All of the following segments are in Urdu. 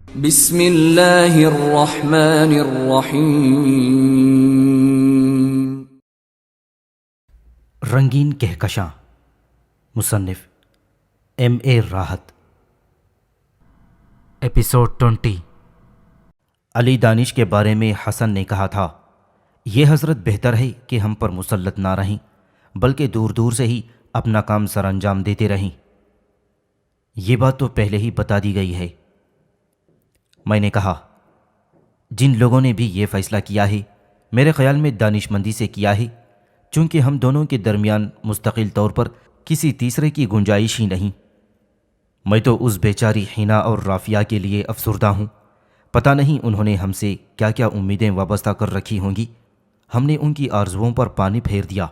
بسم اللہ الرحمن الرحیم۔ رنگین کہکشاں، مصنف ایم اے راحت۔ ایپیسوڈ 20۔ علی دانش کے بارے میں حسن نے کہا تھا، یہ حضرت بہتر ہے کہ ہم پر مسلط نہ رہیں بلکہ دور دور سے ہی اپنا کام سر انجام دیتے رہیں۔ یہ بات تو پہلے ہی بتا دی گئی ہے۔ میں نے کہا، جن لوگوں نے بھی یہ فیصلہ کیا ہے میرے خیال میں دانش مندی سے کیا ہے، چونکہ ہم دونوں کے درمیان مستقل طور پر کسی تیسرے کی گنجائش ہی نہیں۔ میں تو اس بیچاری حنا اور رافیہ کے لیے افسردہ ہوں۔ پتہ نہیں انہوں نے ہم سے کیا کیا امیدیں وابستہ کر رکھی ہوں گی، ہم نے ان کی آرزوؤں پر پانی پھیر دیا۔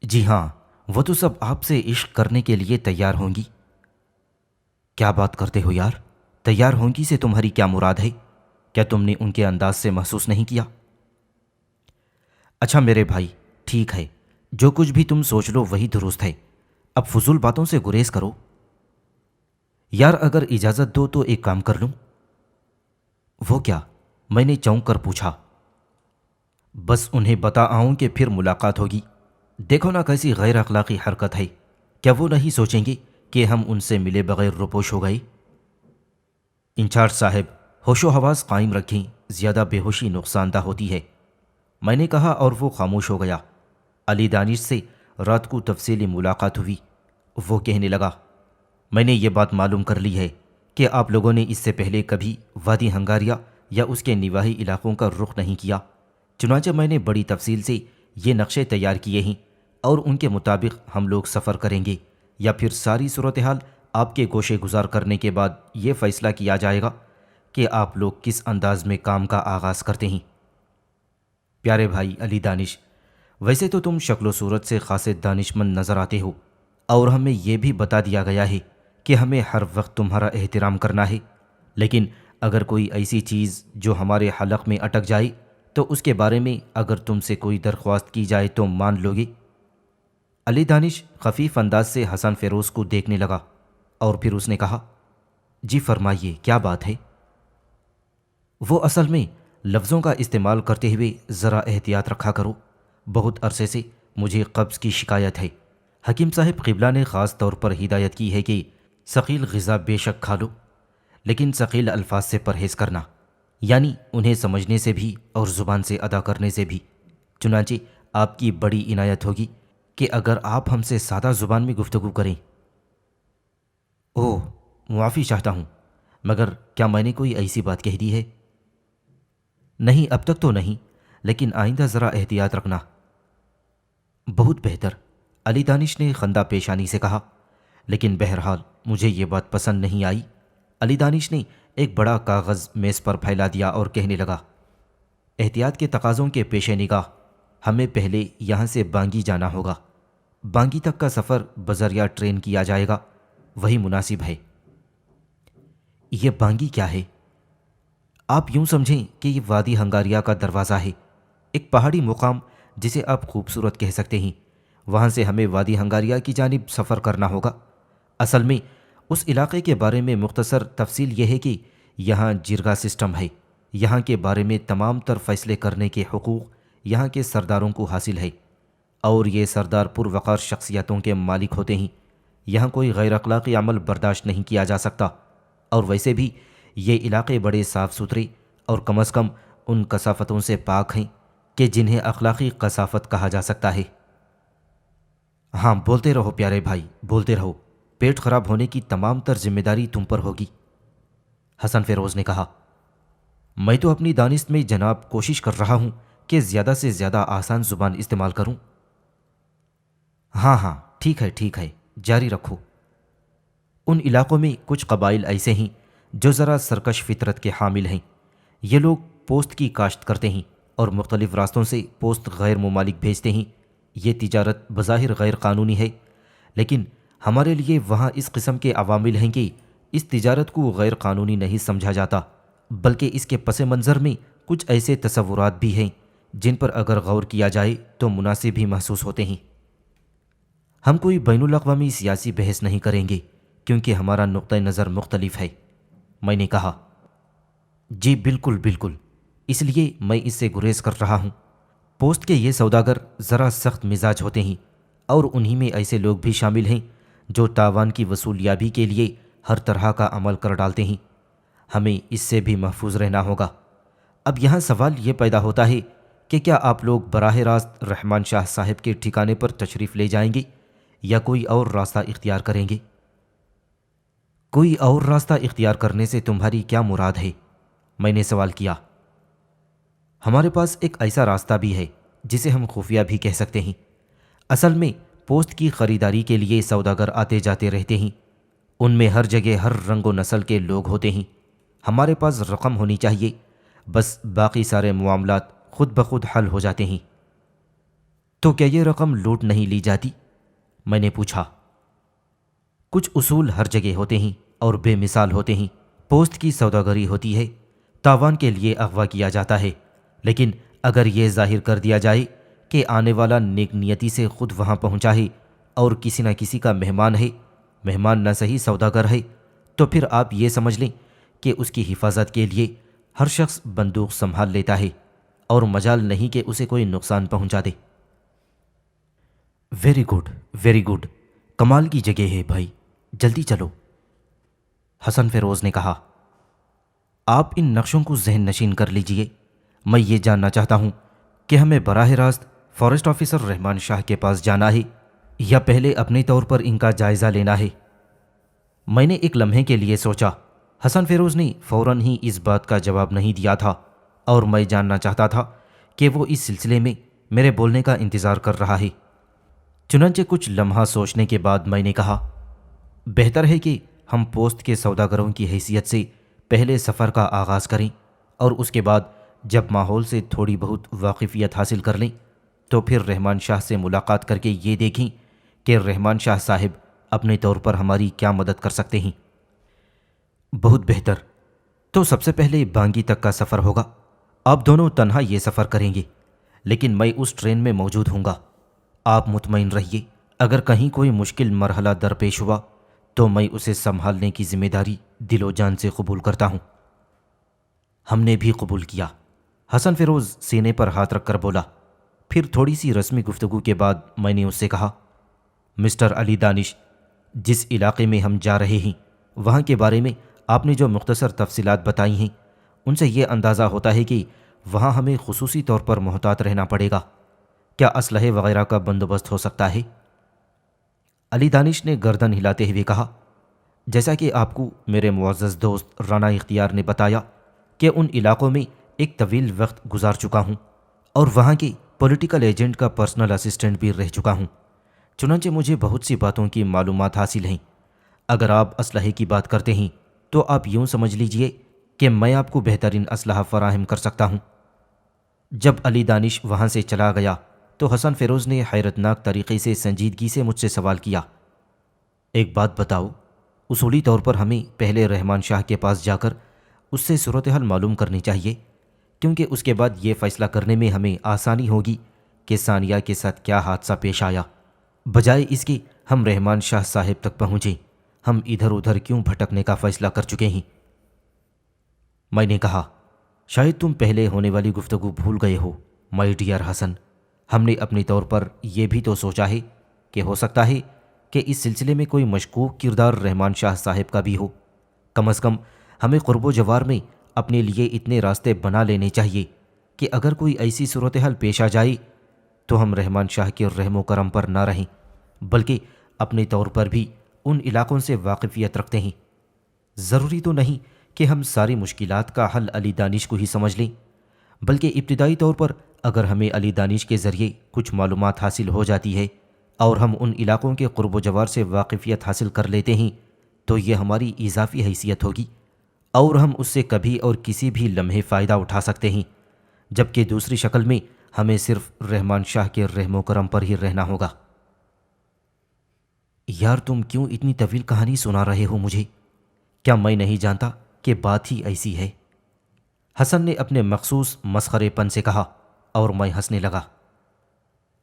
جی ہاں، وہ تو سب آپ سے عشق کرنے کے لیے تیار ہوں گی۔ کیا بات کرتے ہو یار؟ تیار ہوں گی سے تمہاری کیا مراد ہے؟ کیا تم نے ان کے انداز سے محسوس نہیں کیا؟ اچھا میرے بھائی، ٹھیک ہے، جو کچھ بھی تم سوچ لو وہی درست ہے، اب فضول باتوں سے گریز کرو۔ یار اگر اجازت دو تو ایک کام کر لوں؟ وہ کیا؟ میں نے چونک کر پوچھا۔ بس انہیں بتا آؤں کہ پھر ملاقات ہوگی۔ دیکھو نا کیسی غیر اخلاقی حرکت ہے، کیا وہ نہیں سوچیں گے کہ ہم ان سے ملے بغیر روپوش ہو گئے؟ انچارج صاحب، ہوش و حواس قائم رکھیں، زیادہ بے ہوشی نقصان دہ ہوتی ہے، میں نے کہا، اور وہ خاموش ہو گیا۔ علی دانش سے رات کو تفصیلی ملاقات ہوئی۔ وہ کہنے لگا، میں نے یہ بات معلوم کر لی ہے کہ آپ لوگوں نے اس سے پہلے کبھی وادی ہنگاریہ یا اس کے نواحی علاقوں کا رخ نہیں کیا، چنانچہ میں نے بڑی تفصیل سے یہ نقشے تیار کیے ہیں اور ان کے مطابق ہم لوگ سفر کریں گے، یا پھر ساری صورتحال آپ کے گوشے گزار کرنے کے بعد یہ فیصلہ کیا جائے گا کہ آپ لوگ کس انداز میں کام کا آغاز کرتے ہیں۔ پیارے بھائی علی دانش، ویسے تو تم شکل و صورت سے خاصے دانش مند نظر آتے ہو، اور ہمیں یہ بھی بتا دیا گیا ہے کہ ہمیں ہر وقت تمہارا احترام کرنا ہے، لیکن اگر کوئی ایسی چیز جو ہمارے حلق میں اٹک جائے تو اس کے بارے میں اگر تم سے کوئی درخواست کی جائے تو مان لو گے؟ علی دانش خفیف انداز سے حسن فیروز کو دیکھنے لگا اور پھر اس نے کہا، جی فرمائیے، کیا بات ہے؟ وہ اصل میں لفظوں کا استعمال کرتے ہوئے ذرا احتیاط رکھا کرو، بہت عرصے سے مجھے قبض کی شکایت ہے۔ حکیم صاحب قبلہ نے خاص طور پر ہدایت کی ہے کہ ثقیل غذا بے شک کھا لو، لیکن ثقیل الفاظ سے پرہیز کرنا، یعنی انہیں سمجھنے سے بھی اور زبان سے ادا کرنے سے بھی۔ چنانچہ آپ کی بڑی عنایت ہوگی کہ اگر آپ ہم سے سادہ زبان میں گفتگو کریں۔ اوہ، معافی چاہتا ہوں، مگر کیا میں نے کوئی ایسی بات کہہ دی ہے؟ نہیں، اب تک تو نہیں، لیکن آئندہ ذرا احتیاط رکھنا۔ بہت بہتر، علی دانش نے خندہ پیشانی سے کہا، لیکن بہرحال مجھے یہ بات پسند نہیں آئی۔ علی دانش نے ایک بڑا کاغذ میز پر پھیلا دیا اور کہنے لگا، احتیاط کے تقاضوں کے پیش نگاہ ہمیں پہلے یہاں سے بانگی جانا ہوگا۔ بانگی تک کا سفر بذریعہ ٹرین کیا جائے گا، وہی مناسب ہے۔ یہ بانگی کیا ہے؟ آپ یوں سمجھیں کہ یہ وادی ہنگاریہ کا دروازہ ہے، ایک پہاڑی مقام جسے آپ خوبصورت کہہ سکتے ہیں۔ وہاں سے ہمیں وادی ہنگاریہ کی جانب سفر کرنا ہوگا۔ اصل میں اس علاقے کے بارے میں مختصر تفصیل یہ ہے کہ یہاں جرگا سسٹم ہے، یہاں کے بارے میں تمام تر فیصلے کرنے کے حقوق یہاں کے سرداروں کو حاصل ہے، اور یہ سردار پروقار شخصیتوں کے مالک ہوتے ہیں۔ یہاں کوئی غیر اخلاقی عمل برداشت نہیں کیا جا سکتا، اور ویسے بھی یہ علاقے بڑے صاف ستھرے اور کم از کم ان کثافتوں سے پاک ہیں کہ جنہیں اخلاقی کثافت کہا جا سکتا ہے۔ ہاں، بولتے رہو پیارے بھائی، بولتے رہو، پیٹ خراب ہونے کی تمام تر ذمہ داری تم پر ہوگی۔ حسن فیروز نے کہا، میں تو اپنی دانست میں جناب کوشش کر رہا ہوں کہ زیادہ سے زیادہ آسان زبان استعمال کروں۔ ہاں ہاں، ٹھیک ہے، جاری رکھو۔ ان علاقوں میں کچھ قبائل ایسے ہیں جو ذرا سرکش فطرت کے حامل ہیں۔ یہ لوگ پوست کی کاشت کرتے ہیں اور مختلف راستوں سے پوست غیر ممالک بھیجتے ہیں۔ یہ تجارت بظاہر غیر قانونی ہے، لیکن ہمارے لیے وہاں اس قسم کے عوامل ہیں کہ اس تجارت کو غیر قانونی نہیں سمجھا جاتا، بلکہ اس کے پس منظر میں کچھ ایسے تصورات بھی ہیں جن پر اگر غور کیا جائے تو مناسب ہی محسوس ہوتے ہیں۔ ہم کوئی بین الاقوامی سیاسی بحث نہیں کریں گے کیونکہ ہمارا نقطہ نظر مختلف ہے۔ میں نے کہا جی بالکل بالکل، اس لیے میں اس سے گریز کر رہا ہوں۔ پوسٹ کے یہ سوداگر ذرا سخت مزاج ہوتے ہیں، اور انہی میں ایسے لوگ بھی شامل ہیں جو تاوان کی وصولیابی کے لیے ہر طرح کا عمل کر ڈالتے ہیں۔ ہمیں اس سے بھی محفوظ رہنا ہوگا۔ اب یہاں سوال یہ پیدا ہوتا ہے کہ کیا آپ لوگ براہ راست رحمان شاہ صاحب کے ٹھکانے پر تشریف لے جائیں گے یا کوئی اور راستہ اختیار کریں گے؟ کوئی اور راستہ اختیار کرنے سے تمہاری کیا مراد ہے؟ میں نے سوال کیا۔ ہمارے پاس ایک ایسا راستہ بھی ہے جسے ہم خفیہ بھی کہہ سکتے ہیں۔ اصل میں پوسٹ کی خریداری کے لیے سوداگر آتے جاتے رہتے ہیں۔ ان میں ہر جگہ ہر رنگ و نسل کے لوگ ہوتے ہیں۔ ہمارے پاس رقم ہونی چاہیے، بس باقی سارے معاملات خود بخود حل ہو جاتے ہیں۔ تو کیا یہ رقم لوٹ نہیں لی جاتی؟ میں نے پوچھا۔ کچھ اصول ہر جگہ ہوتے ہیں اور بے مثال ہوتے ہیں۔ پوسٹ کی سوداگری ہوتی ہے، تاوان کے لیے اغوا کیا جاتا ہے، لیکن اگر یہ ظاہر کر دیا جائے کہ آنے والا نیک نیتی سے خود وہاں پہنچا ہے اور کسی نہ کسی کا مہمان ہے، مہمان نہ صحیح سوداگر ہے، تو پھر آپ یہ سمجھ لیں کہ اس کی حفاظت کے لیے ہر شخص بندوق سنبھال لیتا ہے اور مجال نہیں کہ اسے کوئی نقصان پہنچا دے۔ ویری گڈ، ویری گڈ، کمال کی جگہ ہے بھائی، جلدی چلو، حسن فیروز نے کہا۔ آپ ان نقشوں کو ذہن نشین کر لیجئے۔ میں یہ جاننا چاہتا ہوں کہ ہمیں براہ راست فارسٹ آفیسر رحمان شاہ کے پاس جانا ہے یا پہلے اپنے طور پر ان کا جائزہ لینا ہے؟ میں نے ایک لمحے کے لیے سوچا۔ حسن فیروز نے فوراً ہی اس بات کا جواب نہیں دیا تھا، اور میں جاننا چاہتا تھا کہ وہ اس سلسلے میں میرے بولنے کا انتظار کر رہا ہے۔ چنانچہ کچھ لمحہ سوچنے کے بعد میں نے کہا، بہتر ہے کہ ہم پوسٹ کے سوداگروں کی حیثیت سے پہلے سفر کا آغاز کریں، اور اس کے بعد جب ماحول سے تھوڑی بہت واقفیت حاصل کر لیں تو پھر رحمان شاہ سے ملاقات کر کے یہ دیکھیں کہ رحمان شاہ صاحب اپنے طور پر ہماری کیا مدد کر سکتے ہیں۔ بہت بہتر، تو سب سے پہلے بانگی تک کا سفر ہوگا۔ آپ دونوں تنہا یہ سفر کریں گے، لیکن میں اس ٹرین میں موجود ہوں گا۔ آپ مطمئن رہیے، اگر کہیں کوئی مشکل مرحلہ درپیش ہوا تو میں اسے سنبھالنے کی ذمہ داری دل و جان سے قبول کرتا ہوں۔ ہم نے بھی قبول کیا، حسن فیروز سینے پر ہاتھ رکھ کر بولا۔ پھر تھوڑی سی رسمی گفتگو کے بعد میں نے اس سے کہا، مسٹر علی دانش، جس علاقے میں ہم جا رہے ہیں وہاں کے بارے میں آپ نے جو مختصر تفصیلات بتائی ہیں ان سے یہ اندازہ ہوتا ہے کہ وہاں ہمیں خصوصی طور پر محتاط رہنا پڑے گا۔ کیا اسلحے وغیرہ کا بندوبست ہو سکتا ہے؟ علی دانش نے گردن ہلاتے ہوئے کہا، جیسا کہ آپ کو میرے معزز دوست رانا اختیار نے بتایا کہ ان علاقوں میں ایک طویل وقت گزار چکا ہوں اور وہاں کے پولیٹیکل ایجنٹ کا پرسنل اسسٹنٹ بھی رہ چکا ہوں، چنانچہ مجھے بہت سی باتوں کی معلومات حاصل ہیں۔ اگر آپ اسلحے کی بات کرتے ہیں تو آپ یوں سمجھ لیجئے کہ میں آپ کو بہترین اسلحہ فراہم کر سکتا ہوں۔ جب علی دانش وہاں سے چلا گیا تو حسن فیروز نے حیرتناک طریقے سے سنجیدگی سے مجھ سے سوال کیا، ایک بات بتاؤ، اصولی طور پر ہمیں پہلے رحمان شاہ کے پاس جا کر اس سے صورتحال معلوم کرنی چاہیے، کیونکہ اس کے بعد یہ فیصلہ کرنے میں ہمیں آسانی ہوگی کہ ثانیہ کے ساتھ کیا حادثہ پیش آیا، بجائے اس کے ہم رحمان شاہ صاحب تک پہنچیں۔ ہم ادھر ادھر کیوں بھٹکنے کا فیصلہ کر چکے ہیں؟ میں نے کہا، شاید تم پہلے ہونے والی گفتگو بھول گئے ہو مائی ڈیئر حسن۔ ہم نے اپنی طور پر یہ بھی تو سوچا ہے کہ ہو سکتا ہے کہ اس سلسلے میں کوئی مشکوک کردار رحمان شاہ صاحب کا بھی ہو۔ کم از کم ہمیں قرب و جوار میں اپنے لیے اتنے راستے بنا لینے چاہیے کہ اگر کوئی ایسی صورتحال پیش آ جائے تو ہم رحمان شاہ کے رحم و کرم پر نہ رہیں، بلکہ اپنے طور پر بھی ان علاقوں سے واقفیت رکھتے ہیں۔ ضروری تو نہیں کہ ہم ساری مشکلات کا حل علی دانش کو ہی سمجھ لیں، بلکہ ابتدائی طور پر اگر ہمیں علی دانش کے ذریعے کچھ معلومات حاصل ہو جاتی ہے اور ہم ان علاقوں کے قرب و جوار سے واقفیت حاصل کر لیتے ہیں تو یہ ہماری اضافی حیثیت ہوگی، اور ہم اس سے کبھی اور کسی بھی لمحے فائدہ اٹھا سکتے ہیں، جبکہ دوسری شکل میں ہمیں صرف رحمان شاہ کے رحم و کرم پر ہی رہنا ہوگا۔ یار تم کیوں اتنی طویل کہانی سنا رہے ہو مجھے؟ کیا میں نہیں جانتا کہ بات ہی ایسی ہے؟ حسن نے اپنے مخصوص مسخرے پن سے کہا، اور میں ہنسنے لگا۔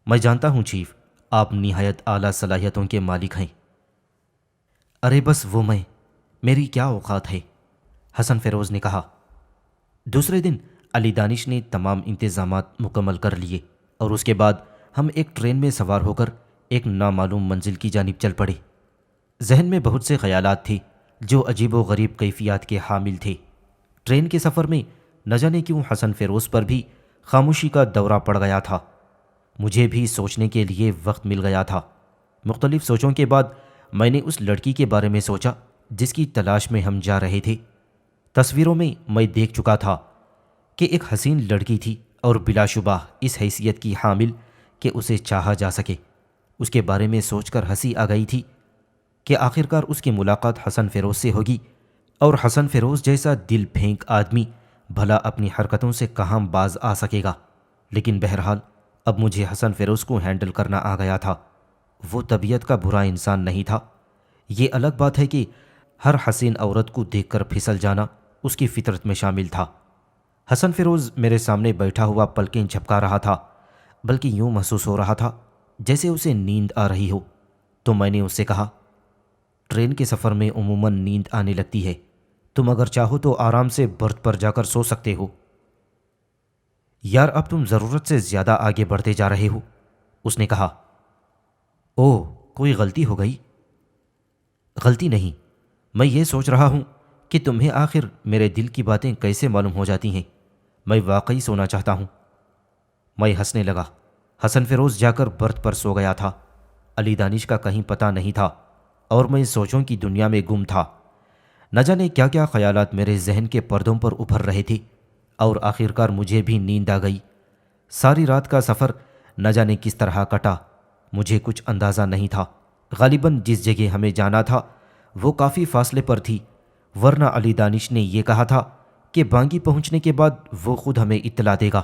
میں جانتا ہوں چیف، آپ نہایت اعلیٰ صلاحیتوں کے مالک ہیں۔ ارے بس وہ میری کیا اوقات ہے؟ حسن فیروز نے کہا۔ دوسرے دن علی دانش نے تمام انتظامات مکمل کر لیے اور اس کے بعد ہم ایک ٹرین میں سوار ہو کر ایک نامعلوم منزل کی جانب چل پڑے۔ ذہن میں بہت سے خیالات تھے جو عجیب و غریب کیفیات کے حامل تھے۔ ٹرین کے سفر میں نہ جانے کیوں حسن فیروز پر بھی خاموشی کا دورہ پڑ گیا تھا۔ مجھے بھی سوچنے کے لیے وقت مل گیا تھا۔ مختلف سوچوں کے بعد میں نے اس لڑکی کے بارے میں سوچا جس کی تلاش میں ہم جا رہے تھے۔ تصویروں میں دیکھ چکا تھا کہ ایک حسین لڑکی تھی اور بلا شبہ اس حیثیت کی حامل کہ اسے چاہا جا سکے۔ اس کے بارے میں سوچ کر ہنسی آ گئی تھی کہ آخرکار اس کی ملاقات حسن فیروز سے ہوگی اور حسن فیروز جیسا دل پھینک آدمی بھلا اپنی حرکتوں سے کہاں باز آ سکے گا۔ لیکن بہرحال اب مجھے حسن فیروز کو ہینڈل کرنا آ گیا تھا۔ وہ طبیعت کا برا انسان نہیں تھا۔ یہ الگ بات ہے کہ ہر حسین عورت کو دیکھ کر پھسل جانا اس کی فطرت میں شامل تھا۔ حسن فیروز میرے سامنے بیٹھا ہوا پلکیں جھپکا رہا تھا، بلکہ یوں محسوس ہو رہا تھا جیسے اسے نیند آ رہی ہو۔ تو میں نے اس سے کہا، ٹرین کے سفر میں عموماً نیند آنے لگتی ہے، تم اگر چاہو تو آرام سے برتھ پر جا کر سو سکتے ہو۔ یار اب تم ضرورت سے زیادہ آگے بڑھتے جا رہے ہو، اس نے کہا۔ اوہ کوئی غلطی ہو گئی؟ غلطی نہیں، میں یہ سوچ رہا ہوں کہ تمہیں آخر میرے دل کی باتیں کیسے معلوم ہو جاتی ہیں۔ میں واقعی سونا چاہتا ہوں۔ میں ہنسنے لگا۔ حسن فیروز جا کر برتھ پر سو گیا تھا۔ علی دانش کا کہیں پتہ نہیں تھا اور میں سوچوں کی دنیا میں گم تھا۔ نہ جانے کیا کیا خیالات میرے ذہن کے پردوں پر ابھر رہے تھے اور آخرکار مجھے بھی نیند آ گئی۔ ساری رات کا سفر نہ جانے کس طرح کٹا، مجھے کچھ اندازہ نہیں تھا۔ غالباً جس جگہ ہمیں جانا تھا وہ کافی فاصلے پر تھی، ورنہ علی دانش نے یہ کہا تھا کہ بانگی پہنچنے کے بعد وہ خود ہمیں اطلاع دے گا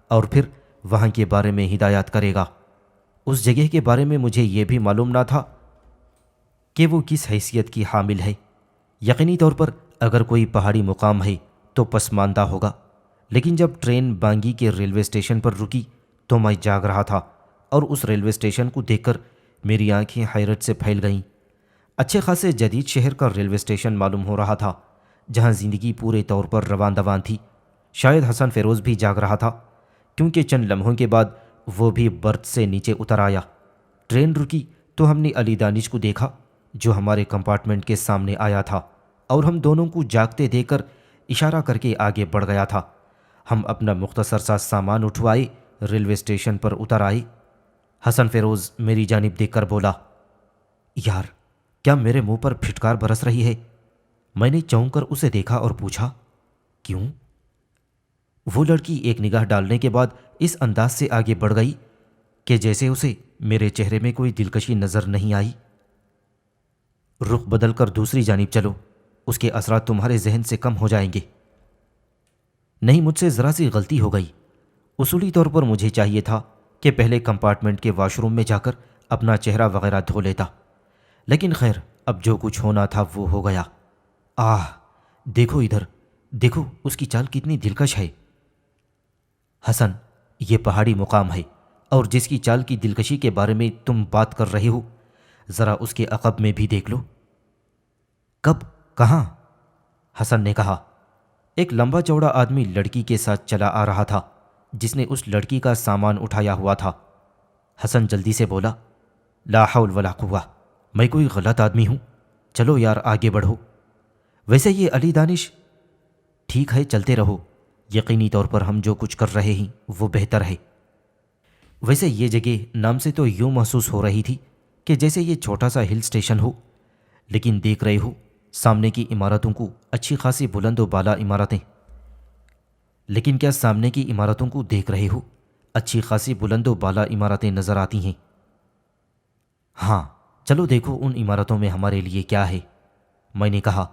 اور پھر وہاں کے بارے میں ہدایات کرے گا۔ اس جگہ کے بارے میں مجھے یہ بھی معلوم نہ تھا کہ وہ کس حیثیت کی حامل ہے۔ یقینی طور پر اگر کوئی پہاڑی مقام ہے تو پسماندہ ہوگا، لیکن جب ٹرین بانگی کے ریلوے اسٹیشن پر رکی تو میں جاگ رہا تھا اور اس ریلوے اسٹیشن کو دیکھ کر میری آنکھیں حیرت سے پھیل گئیں۔ اچھے خاصے جدید شہر کا ریلوے اسٹیشن معلوم ہو رہا تھا جہاں زندگی پورے طور پر روان دوان تھی۔ شاید حسن فیروز بھی جاگ رہا تھا کیونکہ چند لمحوں کے بعد وہ بھی برتھ سے نیچے اتر آیا۔ ٹرین رکی تو ہم نے علی دانش کو دیکھا جو ہمارے کمپارٹمنٹ کے سامنے آیا تھا اور ہم دونوں کو جاگتے دیکھ کر اشارہ کر کے آگے بڑھ گیا تھا۔ ہم اپنا مختصر سا سامان اٹھوائے ریلوے اسٹیشن پر اتر آئے۔ حسن فیروز میری جانب دیکھ کر بولا، یار کیا میرے منہ پر پھٹکار برس رہی ہے؟ میں نے چونک کر اسے دیکھا اور پوچھا، کیوں؟ وہ لڑکی ایک نگاہ ڈالنے کے بعد اس انداز سے آگے بڑھ گئی کہ جیسے اسے میرے چہرے میں کوئی دلکشی نظر نہیں آئی۔ رخ بدل کر دوسری جانب چلو، اس کے اثرات تمہارے ذہن سے کم ہو جائیں گے۔ نہیں، مجھ سے ذرا سی غلطی ہو گئی۔ اصولی طور پر مجھے چاہیے تھا کہ پہلے کمپارٹمنٹ کے واش روم میں جا کر اپنا چہرہ وغیرہ دھو لیتا، لیکن خیر اب جو کچھ ہونا تھا وہ ہو گیا۔ آہ دیکھو ادھر، دیکھو اس کی چال کتنی دلکش ہے۔ حسن، یہ پہاڑی مقام ہے اور جس کی چال کی دلکشی کے بارے میں تم بات کر رہے ہو ذرا اس کے عقب میں بھی دیکھ لو۔ کب؟ کہاں؟ حسن نے کہا۔ ایک لمبا چوڑا آدمی لڑکی کے ساتھ چلا آ رہا تھا جس نے اس لڑکی کا سامان اٹھایا ہوا تھا۔ حسن جلدی سے بولا، لا حول ولا قوہ، میں کوئی غلط آدمی ہوں؟ چلو یار آگے بڑھو۔ ویسے یہ علی دانش، ٹھیک ہے چلتے رہو، یقینی طور پر ہم جو کچھ کر رہے ہیں وہ بہتر ہے۔ ویسے یہ جگہ نام سے تو یوں محسوس ہو رہی تھی کہ جیسے یہ چھوٹا سا ہل اسٹیشن ہو، لیکن دیکھ رہے ہو سامنے کی عمارتوں کو، اچھی خاصی بلند و بالا عمارتیں۔ لیکن کیا سامنے کی عمارتوں کو دیکھ رہے ہو؟ اچھی خاصی بلند و بالا عمارتیں نظر آتی ہیں۔ ہاں چلو دیکھو ان عمارتوں میں ہمارے لیے کیا ہے، میں نے کہا،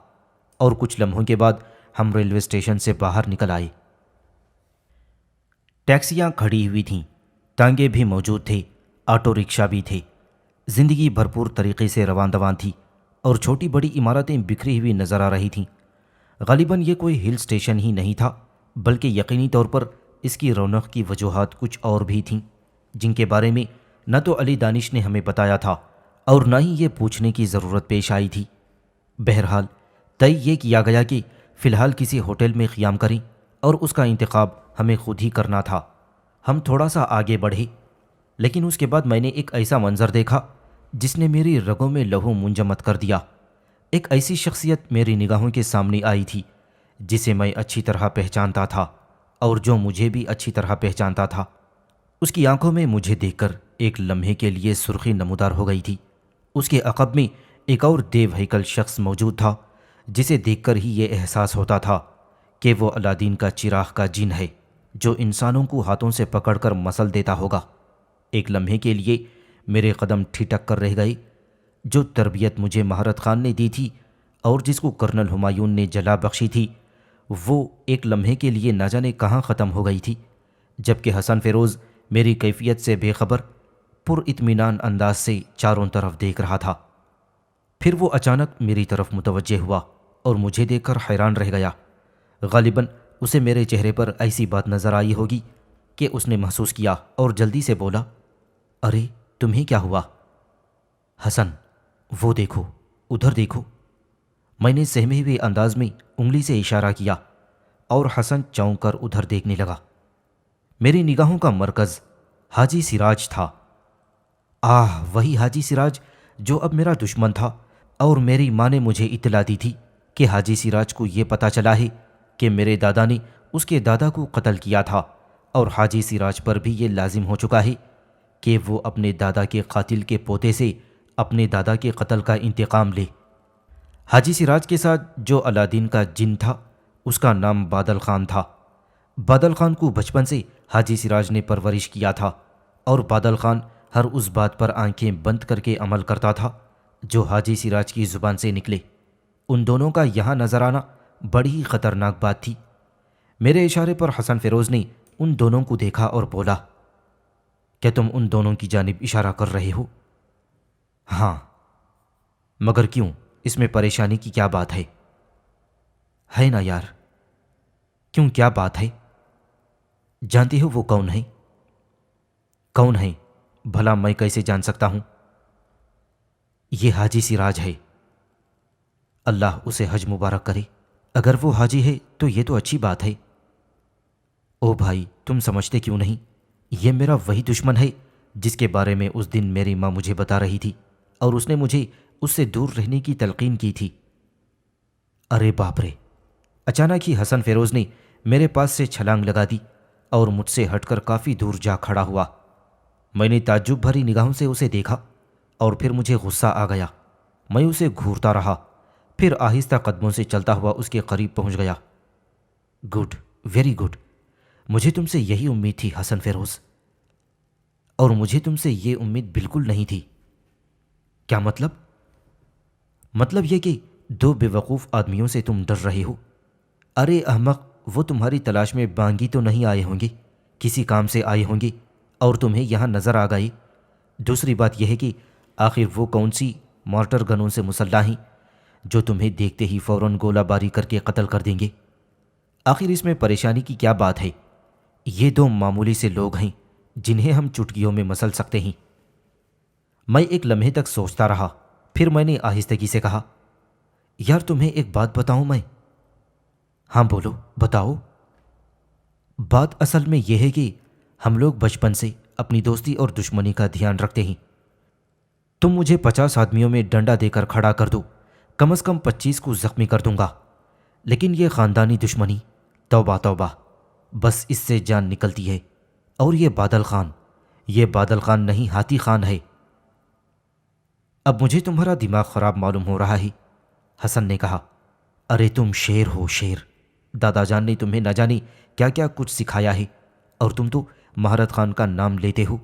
اور کچھ لمحوں کے بعد ہم ریلوے اسٹیشن سے باہر نکل آئے۔ ٹیکسیاں کھڑی ہوئی تھیں، ٹانگے بھی موجود تھے، آٹو رکشہ بھی تھے۔ زندگی بھرپور طریقے سے روان دوان تھی اور چھوٹی بڑی عمارتیں بکھری ہوئی نظر آ رہی تھیں۔ غالباً یہ کوئی ہل اسٹیشن ہی نہیں تھا، بلکہ یقینی طور پر اس کی رونق کی وجوہات کچھ اور بھی تھیں جن کے بارے میں نہ تو علی دانش نے ہمیں بتایا تھا اور نہ ہی یہ پوچھنے کی ضرورت پیش آئی تھی۔ بہرحال طے یہ کیا گیا کہ فی الحال کسی ہوٹل میں قیام کریں اور اس کا انتخاب ہمیں خود ہی کرنا تھا۔ ہم تھوڑا سا آگے بڑھے، لیکن اس کے بعد میں نے ایک ایسا منظر دیکھا جس نے میری رگوں میں لہو منجمد کر دیا۔ ایک ایسی شخصیت میری نگاہوں کے سامنے آئی تھی جسے میں اچھی طرح پہچانتا تھا اور جو مجھے بھی اچھی طرح پہچانتا تھا۔ اس کی آنکھوں میں مجھے دیکھ کر ایک لمحے کے لیے سرخی نمودار ہو گئی تھی۔ اس کے عقب میں ایک اور دیو ہیکل شخص موجود تھا جسے دیکھ کر ہی یہ احساس ہوتا تھا کہ وہ الادین کا چراغ کا جن ہے جو انسانوں کو ہاتھوں سے پکڑ کر مسل دیتا ہوگا۔ ایک لمحے کے لیے میرے قدم ٹھٹک کر رہ گئے۔ جو تربیت مجھے مہارت خان نے دی تھی اور جس کو کرنل ہمایون نے جلا بخشی تھی، وہ ایک لمحے کے لیے نہ جانے کہاں ختم ہو گئی تھی، جبکہ حسن فیروز میری کیفیت سے بے خبر پر اطمینان انداز سے چاروں طرف دیکھ رہا تھا۔ پھر وہ اچانک میری طرف متوجہ ہوا اور مجھے دیکھ کر حیران رہ گیا۔ غالباً اسے میرے چہرے پر ایسی بات نظر آئی ہوگی کہ اس نے محسوس کیا اور جلدی سے بولا، ارے تمہیں کیا ہوا؟ حسن، وہ دیکھو، ادھر دیکھو۔ میں نے سہمے ہوئے انداز میں انگلی سے اشارہ کیا اور حسن چونک کر ادھر دیکھنے لگا۔ میری نگاہوں کا مرکز حاجی سراج تھا۔ وہی حاجی سراج جو اب میرا دشمن تھا، اور میری ماں نے مجھے اطلاع دی تھی کہ حاجی سراج کو یہ پتہ چلا ہے کہ میرے دادا نے اس کے دادا کو قتل کیا تھا، اور حاجی سراج پر بھی یہ لازم ہو چکا ہے کہ وہ اپنے دادا کے قاتل کے پوتے سے اپنے دادا کے قتل کا انتقام لے۔ حاجی سراج کے ساتھ جو الادین کا جن تھا اس کا نام بادل خان تھا۔ بادل خان کو بچپن سے حاجی سراج نے پرورش کیا تھا، اور بادل خان ہر اس بات پر آنکھیں بند کر کے عمل کرتا تھا جو حاجی سراج کی زبان سے نکلے۔ ان دونوں کا یہاں نظر آنا بڑی ہی خطرناک بات تھی۔ میرے اشارے پر حسن فیروز نے ان دونوں کو دیکھا اور بولا، کیا تم ان دونوں کی جانب اشارہ کر رہے ہو؟ ہاں، مگر کیوں؟ اس میں پریشانی کی کیا بات ہے نا یار؟ کیوں، کیا بات ہے؟ جانتے ہو وہ کون ہے؟ کون ہے بھلا؟ میں کیسے جان سکتا ہوں؟ یہ حاجی سراج ہے۔ اللہ اسے حج مبارک کرے۔ اگر وہ حاجی ہے تو یہ تو اچھی بات ہے۔ او بھائی، تم سمجھتے کیوں نہیں؟ یہ میرا وہی دشمن ہے جس کے بارے میں اس دن میری ماں مجھے بتا رہی تھی، اور اس نے مجھے اس سے دور رہنے کی تلقین کی تھی۔ ارے باپ رے! اچانک ہی حسن فیروز نے میرے پاس سے چھلانگ لگا دی اور مجھ سے ہٹ کر کافی دور جا کھڑا ہوا۔ میں نے تعجب بھری نگاہوں سے اسے دیکھا اور پھر مجھے غصہ آ گیا۔ میں اسے گھورتا رہا، پھر آہستہ قدموں سے چلتا ہوا اس کے قریب پہنچ گیا۔ Good, very good. مجھے تم سے یہی امید تھی حسن فیروز، اور مجھے تم سے یہ امید بالکل نہیں تھی۔ کیا مطلب؟ مطلب یہ کہ دو بے وقوف آدمیوں سے تم ڈر رہے ہو۔ ارے احمق، وہ تمہاری تلاش میں بانگی تو نہیں آئے ہوں گے، کسی کام سے آئے ہوں گے اور تمہیں یہاں نظر آ گئی۔ دوسری بات یہ ہے کہ آخر وہ کون سی مارٹر گنوں سے مسلح ہیں جو تمہیں دیکھتے ہی فوراً گولہ باری کر کے قتل کر دیں گے؟ آخر اس میں پریشانی کی کیا بات ہے؟ یہ دو معمولی سے لوگ ہیں جنہیں ہم چٹکیوں میں مسل سکتے ہیں۔ میں ایک لمحے تک سوچتا رہا، پھر میں نے آہستگی سے کہا، یار تمہیں ایک بات بتاؤں میں؟ ہاں بولو، بتاؤ۔ بات اصل میں یہ ہے کہ ہم لوگ بچپن سے اپنی دوستی اور دشمنی کا دھیان رکھتے ہیں۔ تم مجھے 50 آدمیوں میں ڈنڈا دے کر کھڑا کر دو، کم از کم 25 کو زخمی کر دوں گا، لیکن یہ خاندانی دشمنی، توبہ توبہ، بس اس سے جان نکلتی ہے۔ اور یہ بادل خان نہیں، ہاتھی خان ہے۔ اب مجھے تمہارا دماغ خراب معلوم ہو رہا ہے، حسن نے کہا۔ ارے تم شیر ہو، شیر۔ دادا جان نے تمہیں نہ جانے کیا کیا کچھ سکھایا ہے، اور تم تو مہارت خان کا نام لیتے ہو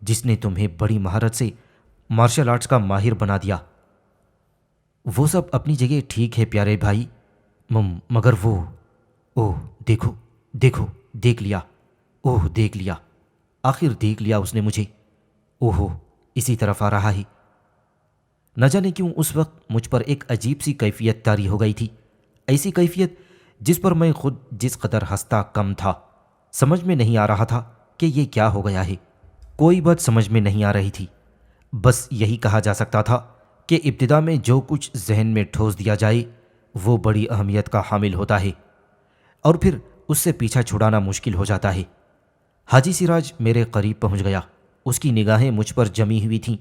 جس نے تمہیں بڑی مہارت سے مارشل آرٹس کا ماہر بنا دیا۔ وہ سب اپنی جگہ ٹھیک ہے پیارے بھائی، مگر وہ، اوہ دیکھو دیکھو، دیکھ لیا، اوہ دیکھ لیا، آخر دیکھ لیا اس نے مجھے، اوہو اسی طرف آ رہا ہے۔ نہ جانے کیوں اس وقت مجھ پر ایک عجیب سی کیفیت طاری ہو گئی تھی، ایسی کیفیت جس پر میں خود جس قدر ہنستا کم تھا۔ سمجھ میں نہیں آ رہا تھا کہ یہ کیا ہو گیا ہے، کوئی بات سمجھ میں نہیں آ رہی تھی۔ بس یہی کہا جا سکتا تھا کہ ابتدا میں جو کچھ ذہن میں ٹھوس دیا جائے وہ بڑی اہمیت کا حامل ہوتا ہے اور پھر اس سے پیچھا چھڑانا مشکل ہو جاتا ہے۔ حاجی سراج میرے قریب پہنچ گیا۔ اس کی نگاہیں مجھ پر جمی ہوئی تھیں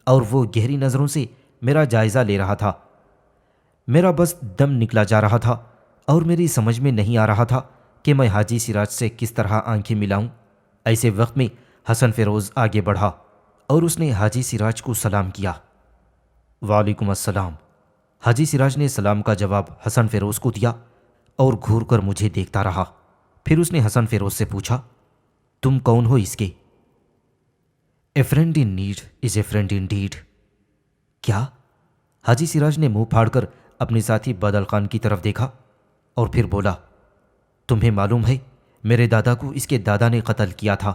اور وہ گہری نظروں سے میرا جائزہ لے رہا تھا۔ میرا بس دم نکلا جا رہا تھا اور میری سمجھ میں نہیں آ رہا تھا کہ میں حاجی سراج سے کس طرح آنکھیں ملاؤں۔ ایسے وقت میں حسن فیروز آگے بڑھا اور اس نے حاجی سراج کو سلام کیا۔ وعلیکم السلام۔ حاجی سراج نے سلام کا جواب حسن فیروز کو دیا اور گھور کر مجھے دیکھتا رہا۔ پھر اس نے حسن فیروز سے پوچھا، تم کون ہو اس کے؟ A friend in need is a friend indeed. کیا؟ حاجی سراج نے منہ پھاڑ کر اپنے ساتھی بادل خان کی طرف دیکھا اور پھر بولا، تمہیں معلوم ہے میرے دادا کو اس کے دادا نے قتل کیا تھا۔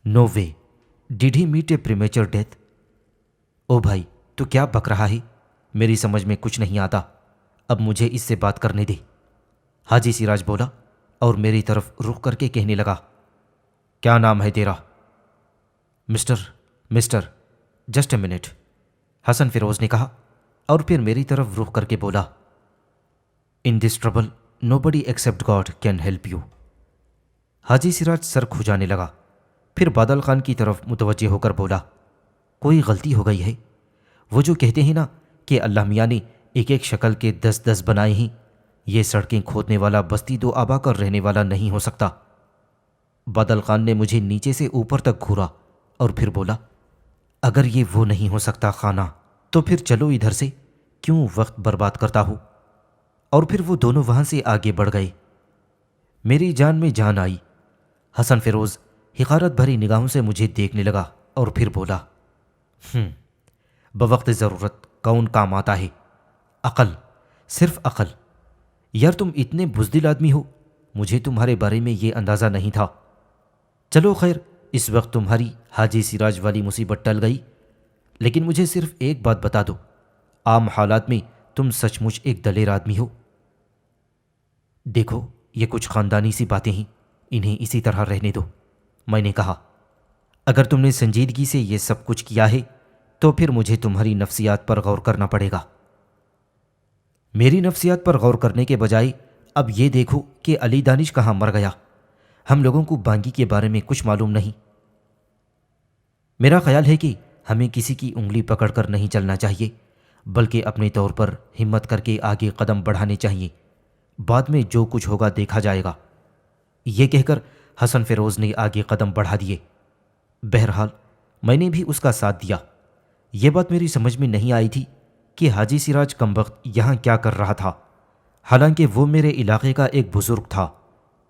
No way, did he meet a premature death? او بھائی تو کیا بک رہا ہے؟ میری سمجھ میں کچھ نہیں آتا، اب مجھے اس سے بات کرنے دے۔ حاجی سراج بولا اور میری طرف رخ کر کے کہنے لگا، کیا نام ہے تیرا؟ مسٹر جسٹ اے منٹ، حسن فیروز نے کہا اور پھر میری طرف رخ کر کے بولا، in this trouble nobody except God can help you. Haji Siraj سر کھجانے لگا، پھر بادل خان کی طرف متوجہ ہو کر بولا، کوئی غلطی ہو گئی ہے۔ وہ جو کہتے ہیں نا کہ اللہ میاں نے ایک ایک شکل کے 10 بنائے ہیں، یہ سڑکیں کھودنے والا بستی دو آبا کا رہنے والا نہیں ہو سکتا۔ بادل خان نے مجھے نیچے سے اوپر تک گھورا اور پھر بولا، اگر یہ وہ نہیں ہو سکتا خانہ تو پھر چلو ادھر سے، کیوں وقت برباد کرتا ہو؟ اور پھر وہ دونوں وہاں سے آگے بڑھ گئے۔ میری جان میں جان آئی۔ حسن فیروز حقارت بھری نگاہوں سے مجھے دیکھنے لگا اور پھر بولا، بوقت ضرورت کون کام آتا ہے؟ عقل، صرف عقل۔ یار تم اتنے بزدل آدمی ہو، مجھے تمہارے بارے میں یہ اندازہ نہیں تھا۔ چلو خیر، اس وقت تمہاری حاجی سراج والی مصیبت ٹل گئی، لیکن مجھے صرف ایک بات بتا دو، عام حالات میں تم سچ مچ ایک دلیر آدمی ہو؟ دیکھو یہ کچھ خاندانی سی باتیں ہیں، انہیں اسی طرح رہنے دو، میں نے کہا۔ اگر تم نے سنجیدگی سے یہ سب کچھ کیا ہے تو پھر مجھے تمہاری نفسیات پر غور کرنا پڑے گا۔ میری نفسیات پر غور کرنے کے بجائے اب یہ دیکھو کہ علی دانش کہاں مر گیا۔ ہم لوگوں کو بانگی کے بارے میں کچھ معلوم نہیں۔ میرا خیال ہے کہ ہمیں کسی کی انگلی پکڑ کر نہیں چلنا چاہیے، بلکہ اپنے طور پر ہمت کر کے آگے قدم بڑھانے چاہیے، بعد میں جو کچھ ہوگا دیکھا جائے گا۔ یہ کہہ کر حسن فیروز نے آگے قدم بڑھا دیے۔ بہرحال میں نے بھی اس کا ساتھ دیا۔ یہ بات میری سمجھ میں نہیں آئی تھی کہ حاجی سراج کمبخت یہاں کیا کر رہا تھا۔ حالانکہ وہ میرے علاقے کا ایک بزرگ تھا،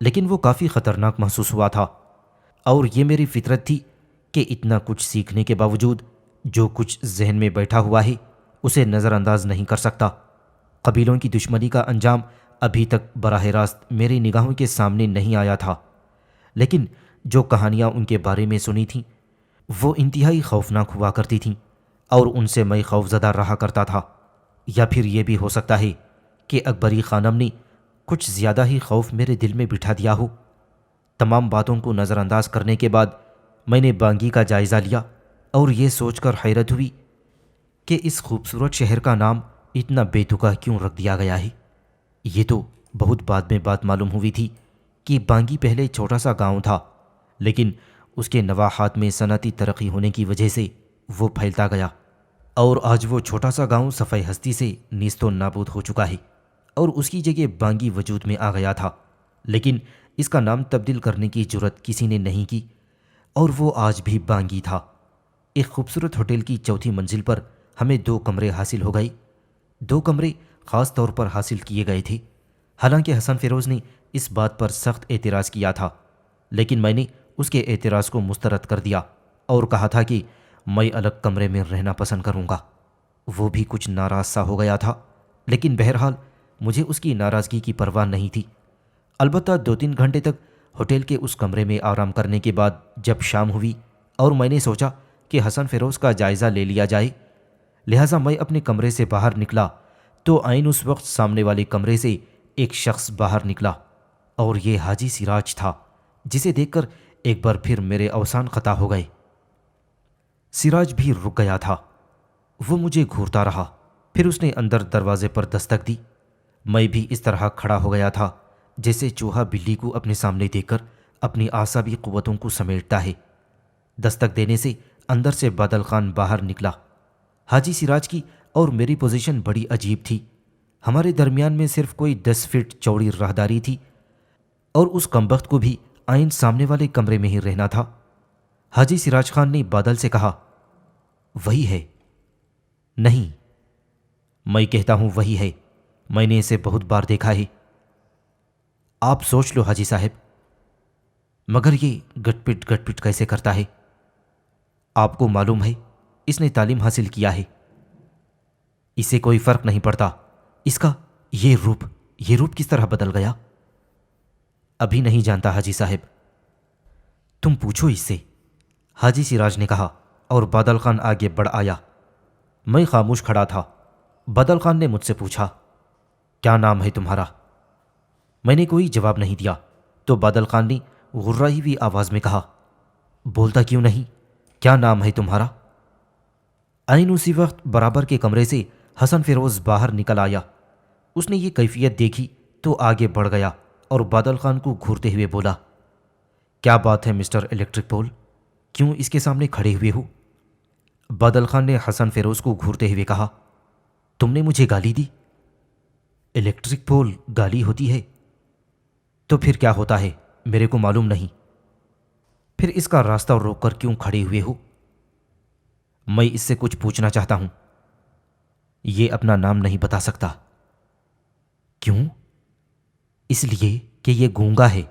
لیکن وہ کافی خطرناک محسوس ہوا تھا، اور یہ میری فطرت تھی کہ اتنا کچھ سیکھنے کے باوجود جو کچھ ذہن میں بیٹھا ہوا ہے اسے نظر انداز نہیں کر سکتا۔ قبیلوں کی دشمنی کا انجام ابھی تک براہ راست میری نگاہوں کے سامنے نہیں آیا تھا، لیکن جو کہانیاں ان کے بارے میں سنی تھیں وہ انتہائی خوفناک ہوا کرتی تھیں، اور ان سے میں خوفزدہ رہا کرتا تھا۔ یا پھر یہ بھی ہو سکتا ہے کہ اکبری خانم نے کچھ زیادہ ہی خوف میرے دل میں بٹھا دیا ہو۔ تمام باتوں کو نظر انداز کرنے کے بعد میں نے بانگی کا جائزہ لیا اور یہ سوچ کر حیرت ہوئی کہ اس خوبصورت شہر کا نام اتنا بے تکا کیوں رکھ دیا گیا ہے۔ یہ تو بہت بعد میں بات معلوم ہوئی تھی کہ بانگی پہلے چھوٹا سا گاؤں تھا، لیکن اس کے نواحات میں صنعتی ترقی ہونے کی وجہ سے وہ پھیلتا گیا، اور آج وہ چھوٹا سا گاؤں صفحہ ہستی سے نیست و نابود ہو چکا ہے، اور اس کی جگہ بانگی وجود میں آ گیا تھا۔ لیکن اس کا نام تبدیل کرنے کی جرت کسی نے نہیں کی، اور وہ آج بھی بانگی تھا۔ ایک خوبصورت ہوٹل کی چوتھی منزل پر ہمیں 2 کمرے حاصل ہو گئے۔ 2 کمرے خاص طور پر حاصل کیے گئے تھے۔ حالانکہ حسن فیروز نے اس بات پر سخت اعتراض کیا تھا، لیکن میں نے اس کے اعتراض کو مسترد کر دیا اور کہا تھا کہ میں الگ کمرے میں رہنا پسند کروں گا۔ وہ بھی کچھ ناراض سا ہو گیا تھا، لیکن بہرحال مجھے اس کی ناراضگی کی پرواہ نہیں تھی۔ البتہ 2-3 گھنٹے تک ہوٹل کے اس کمرے میں آرام کرنے کے بعد جب شام ہوئی اور میں نے سوچا کہ حسن فیروز کا جائزہ لے لیا جائے، لہٰذا میں اپنے کمرے سے باہر نکلا تو عین اس وقت سامنے والے کمرے سے ایک شخص باہر نکلا، اور یہ حاجی سراج تھا، جسے دیکھ کر ایک بار پھر میرے اوسان قطع ہو گئے۔ سراج بھی رک گیا تھا۔ وہ مجھے گھورتا رہا پھر اس نے اندر دروازے پر دستک دی۔ میں بھی اس طرح کھڑا ہو گیا تھا جیسے چوہا بلی کو اپنے سامنے دیکھ کر اپنی اعصابی قوتوں کو سمیٹتا ہے۔ دستک دینے سے اندر سے بادل خان باہر نکلا۔ حاجی سراج کی اور میری پوزیشن بڑی عجیب تھی۔ ہمارے درمیان میں صرف کوئی 10 فٹ چوڑی راہداری تھی اور اس کمبخت کو بھی آئین سامنے والے کمرے میں ہی رہنا تھا۔ حاجی سراج خان نے بادل سے کہا، وہی ہے؟ نہیں، میں کہتا ہوں وہی ہے، میں نے اسے بہت بار دیکھا ہے۔ آپ سوچ لو حاجی صاحب، مگر یہ گٹ پٹ کیسے کرتا ہے؟ آپ کو معلوم ہے اس نے تعلیم حاصل کیا ہے، اسے کوئی فرق نہیں پڑتا۔ اس کا یہ روپ کس طرح بدل گیا؟ ابھی نہیں جانتا حاجی صاحب، تم پوچھو اس سے، حاجی سراج نے کہا اور بادل خان آگے بڑھ آیا۔ میں خاموش کھڑا تھا۔ بادل خان نے مجھ سے پوچھا، کیا نام ہے تمہارا؟ میں نے کوئی جواب نہیں دیا تو بادل خان نے غرائی ہوئی آواز میں کہا، بولتا کیوں نہیں؟ کیا نام ہے تمہارا؟ عین اسی وقت برابر کے کمرے سے حسن فیروز باہر نکل آیا۔ اس نے یہ کیفیت دیکھی تو آگے بڑھ گیا اور بادل خان کو گھورتے ہوئے بولا، کیا بات ہے مسٹر الیکٹرک پول، کیوں اس کے سامنے کھڑے ہوئے ہو؟ بادل خان نے حسن فیروز کو گھورتے ہوئے کہا، تم نے مجھے گالی دی؟ الیکٹرک پول گالی ہوتی ہے؟ تو پھر کیا ہوتا ہے، میرے کو معلوم نہیں۔ پھر اس کا راستہ روک کر کیوں کھڑے ہوئے ہو؟ میں اس سے کچھ پوچھنا چاہتا ہوں۔ یہ اپنا نام نہیں بتا سکتا۔ کیوں؟ اس لیے کہ یہ گونگا ہے۔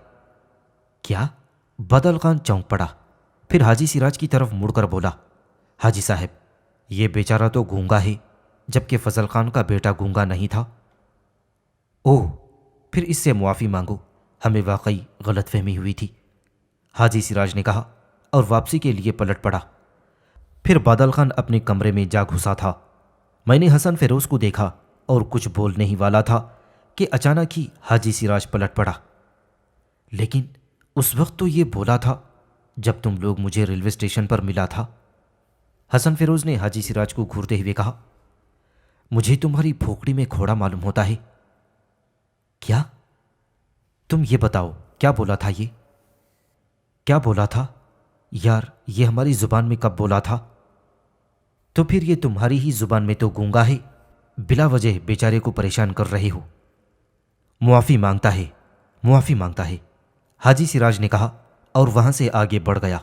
کیا؟ بادل خان چونک پڑا، پھر حاجی سراج کی طرف مڑ کر بولا، حاجی صاحب یہ بیچارہ تو گونگا ہے جبکہ فضل خان کا بیٹا گونگا نہیں تھا۔ اوہ، پھر اس سے معافی مانگو، ہمیں واقعی غلط فہمی ہوئی تھی، حاجی سراج نے کہا اور واپسی کے لیے پلٹ پڑا۔ پھر بادل خان اپنے کمرے میں جا گھسا تھا۔ میں نے حسن فیروز کو دیکھا اور کچھ بولنے ہی والا تھا کہ اچانک ہی حاجی سراج پلٹ پڑا۔ لیکن اس وقت تو یہ بولا تھا جب تم لوگ مجھے ریلوے اسٹیشن پر ملا تھا۔ حسن فیروز نے حاجی سراج کو گھورتے ہوئے کہا، مجھے تمہاری پھوپڑی میں گھوڑا معلوم ہوتا ہے۔ کیا؟ تم یہ بتاؤ کیا بولا تھا؟ یہ کیا بولا تھا؟ یار یہ ہماری زبان میں کب بولا تھا؟ تو پھر یہ تمہاری ہی زبان میں تو گونگا ہے، بلا وجہ بیچارے کو پریشان کر رہے ہو۔ معافی مانگتا ہے، معافی مانگتا ہے، حاجی سراج نے کہا اور وہاں سے آگے بڑھ گیا۔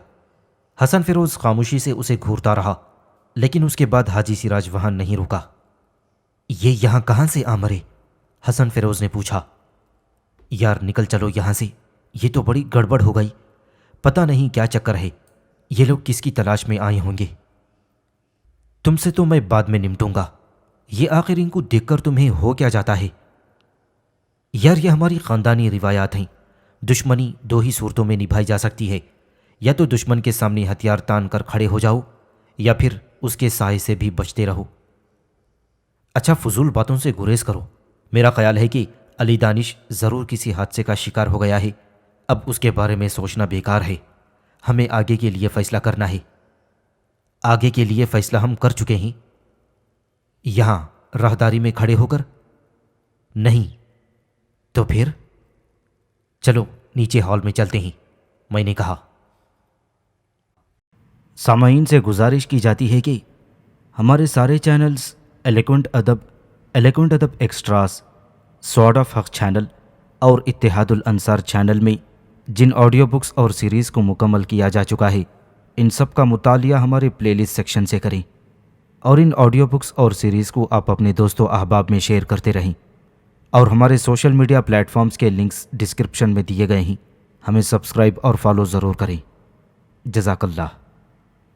حسن فیروز خاموشی سے اسے گھورتا رہا، لیکن اس کے بعد حاجی سراج وہاں نہیں رکا۔ یہ یہاں کہاں سے آ مرے؟ حسن فیروز نے پوچھا۔ یار نکل چلو یہاں سے، یہ تو بڑی گڑبڑ ہو گئی، پتہ نہیں کیا چکر ہے، یہ لوگ کس کی تلاش میں آئے ہوں گے۔ تم سے تو میں بعد میں نمٹوں گا، یہ آخر ان کو دیکھ کر تمہیں ہو کیا جاتا ہے؟ یار یہ ہماری خاندانی روایات ہیں، دشمنی دو ہی صورتوں میں نبھائی جا سکتی ہے، یا تو دشمن کے سامنے ہتھیار تان کر کھڑے ہو جاؤ یا پھر اس کے سائے سے بھی بچتے رہو۔ اچھا فضول باتوں سے گریز کرو، میرا خیال ہے کہ علی دانش ضرور کسی حادثے کا شکار ہو گیا ہے، اب اس کے بارے میں سوچنا بیکار ہے، ہمیں آگے کے لیے فیصلہ کرنا ہے۔ آگے کے لیے فیصلہ ہم کر چکے ہیں۔ یہاں راہداری میں کھڑے ہو کر؟ نہیں۔ تو پھر؟ چلو نیچے ہال میں چلتے ہیں، میں نے کہا۔ سامعین سے گزارش کی جاتی ہے کہ ہمارے سارے چینلز ایلیکونٹ ادب ایکسٹراز، سوارڈ آف حق چینل اور اتحاد الانصار چینل میں جن آڈیو بکس اور سیریز کو مکمل کیا جا چکا ہے، ان سب کا مطالعہ ہمارے پلے لسٹ سیکشن سے کریں اور ان آڈیو بکس اور سیریز کو آپ اپنے دوست و احباب میں شیئر کرتے رہیں، اور ہمارے سوشل میڈیا پلیٹ فارمز کے لنکس ڈسکرپشن میں دیے گئے ہیں، ہمیں سبسکرائب اور فالو ضرور کریں۔ جزاک اللہ۔